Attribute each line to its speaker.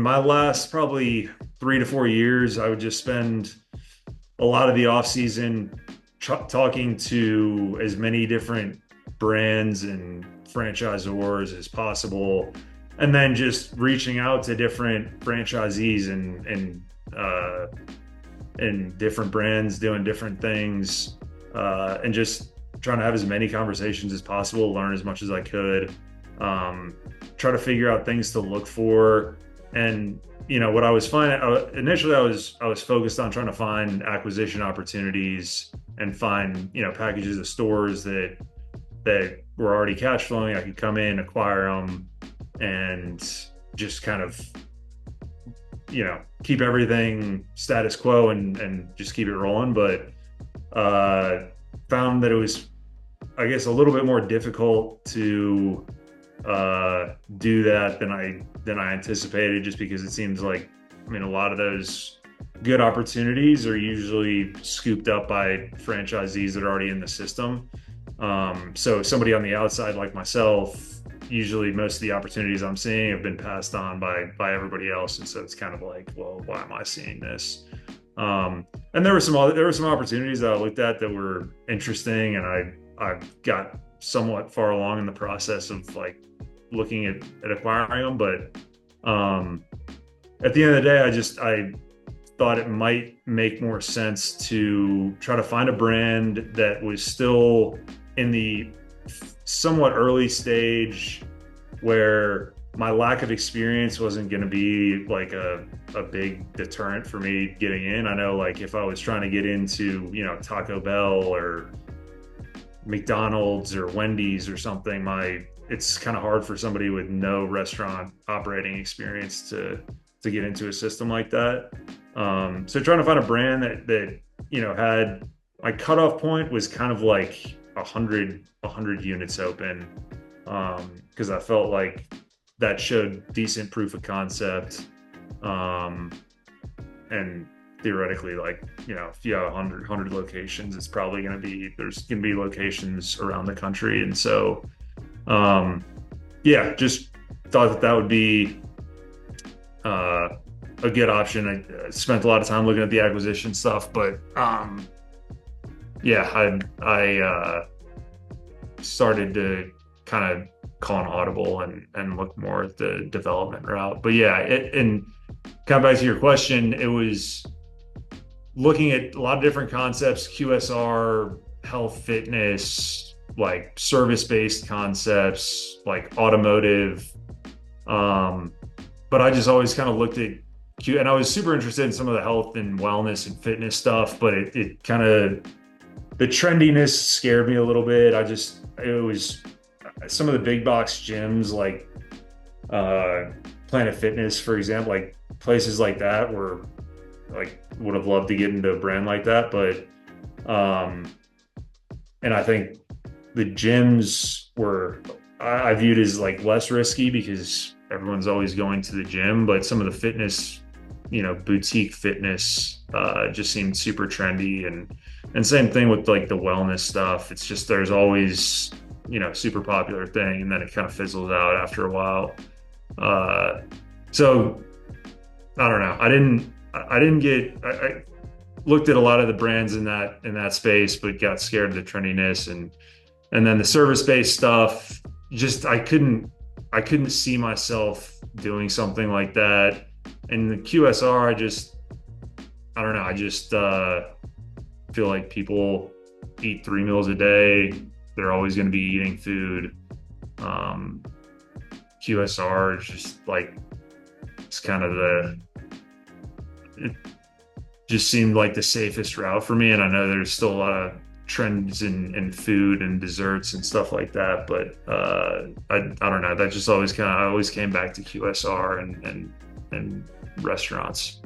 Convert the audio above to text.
Speaker 1: my last probably 3 to 4 years, I would just spend a lot of the off season talking to as many different brands and franchisors as possible, and then just reaching out to different franchisees and different brands doing different things, and just trying to have as many conversations as possible, learn as much as I could, try to figure out things to look for. And what I was finding initially, I was focused on trying to find acquisition opportunities and find packages of stores that were already cash flowing. I could come in, acquire them, and just kind of keep everything status quo and just keep it rolling. But found that it was, I guess, a little bit more difficult to do that than I anticipated, just because it seems like, a lot of those good opportunities are usually scooped up by franchisees that are already in the system. So somebody on the outside like myself, usually most of the opportunities I'm seeing have been passed on by everybody else, and so it's kind of like, well, why am I seeing this? And there were some opportunities that I looked at that were interesting, and I got somewhat far along in the process of like looking at acquiring them. But at the end of the day, I thought it might make more sense to try to find a brand that was still in the somewhat early stage, where my lack of experience wasn't going to be like a big deterrent for me getting in. I know, like, if I was trying to get into, Taco Bell or McDonald's or Wendy's or something, it's kind of hard for somebody with no restaurant operating experience to get into a system like that. So trying to find a brand that had, my cutoff point was kind of like 100 units open, because I felt like that showed decent proof of concept, and theoretically, like, if you have 100 locations, it's probably there's going to be locations around the country. And so just thought that would be a good option. I spent a lot of time looking at the acquisition stuff, but I started to kind of call an audible and look more at the development route. But and kind of back to your question, it was looking at a lot of different concepts: QSR, health, fitness, like service-based concepts, like automotive. But I just always kind of looked at and I was super interested in some of the health and wellness and fitness stuff, but it kind of, the trendiness scared me a little bit. It was some of the big box gyms, like Planet Fitness, for example, like places like that were like, would have loved to get into a brand like that. But and I think the gyms were, I viewed as like less risky because everyone's always going to the gym, but some of the fitness, boutique fitness, just seemed super trendy, and same thing with like the wellness stuff. It's just, there's always, super popular thing, and then it kind of fizzles out after a while. So I don't know. I looked at a lot of the brands in that space, but got scared of the trendiness, and then the service-based stuff, just I couldn't see myself doing something like that. And the QSR, I don't know. I just feel like people eat 3 meals a day. They're always going to be eating food. QSR is just like, it's kind of it just seemed like the safest route for me. And I know there's still a lot of trends in food and desserts and stuff like that, but I don't know. That just always I always came back to QSR and restaurants.